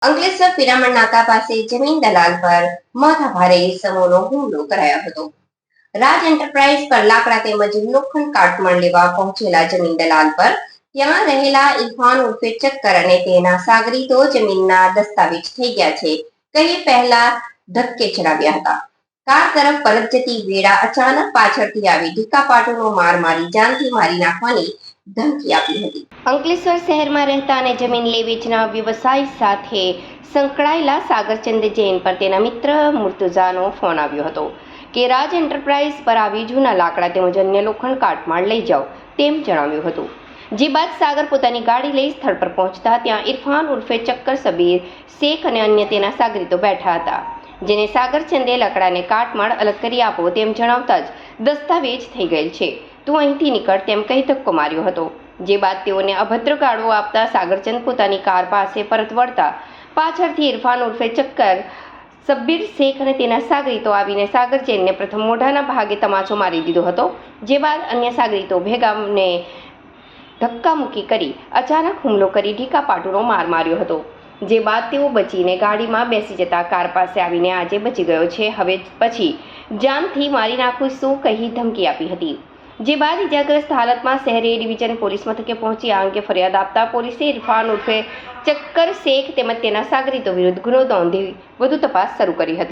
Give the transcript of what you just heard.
અંકલેશ્વર પિરામણ નાકા પાસે જમીન દલાલ પર માથાભારે ઇસમોનો હુમલો કરાયો હતો. રાજ એન્ટરપ્રાઇઝ પર લાકડા તેમજ લોખંડ કાટમાળ લેવા પહોંચેલા જમીન દલાલ પર ત્યાં રહેલા ઇરફાન ઉર્ફે ચક્કર અને તેના સાગરીતો જમીનના દસ્તાવેજ થઈ ગયા છે કહી પહેલા ધક્કે ચડાવ્યા હતા. કાર તરફ પરત જતી વેળા અચાનક પાછળથી આવી ઢીકાપાટુનો માર મારી જાનથી મારી નાખવાની ધમકી આપી હતી. અંકલેશ્વર શહેરમાં રહેતા અને જમીન લે વેચના વ્યવસાય સાથે સંકળાયેલા સાગરચંદ જૈન પર તેના મિત્ર મુર્તુઝાનો ફોન આવ્યો હતો કે રાજ એન્ટરપ્રાઇઝ પર આવી જૂના લાકડા તેમજ અન્ય લોખંડ કાટમાળ લઈ જાઓ તેમ જણાવ્યું હતું. જે બાદ સાગર પોતાની ગાડી લઈ સ્થળ પર પહોંચતા ત્યાં ઇરફાન ઉર્ફે ચક્કર, સબીર શેખ અને અન્ય તેના સાગરીતો બેઠા હતા. જેને સાગરચંદે લાકડાને કાટમાળ અલગ કરી આપો તેમ જણાવતા જ દસ્તાવેજ થઈ ગયેલ છે, તું અહીંથી નીકળ તેમ કહી ધક્કો માર્યો હતો. જે બાદ તેઓને અભદ્ર ગાળો આપતા સાગરચંદ પોતાની કાર પાસે પરત વળતા પાછળથી ઇરફાન ઉર્ફે ચક્કર, સબ્બીર શેખ અને તેના સાગરીતો આવીને સાગરચંદને પ્રથમ મોઢાના ભાગે તમાચો મારી દીધો હતો. જે બાદ અન્ય સાગરીતો ભેગાને ધક્કામુક્કી કરી અચાનક હુમલો કરી ઢીકાપાટુનો માર માર્યો હતો. જે બાદ તેઓ બચીને ગાડીમાં બેસી જતા કાર પાસે આવીને આજે બચી ગયો છે, હવે પછી જાનથી મારી નાખું શું કહી ધમકી આપી હતી. જે બાદ ઇજાગ્રસ્ત હાલતમાં શહેરી ડિવિઝન પોલીસ મથકે પહોંચી આ અંગે ફરિયાદ આપતા પોલીસે ઇરફાન ઉર્ફે ચક્કર, શેખ તેમજ તેના સાગરીતો વિરુદ્ધ ગુનો નોંધી વધુ તપાસ શરૂ કરી હતી.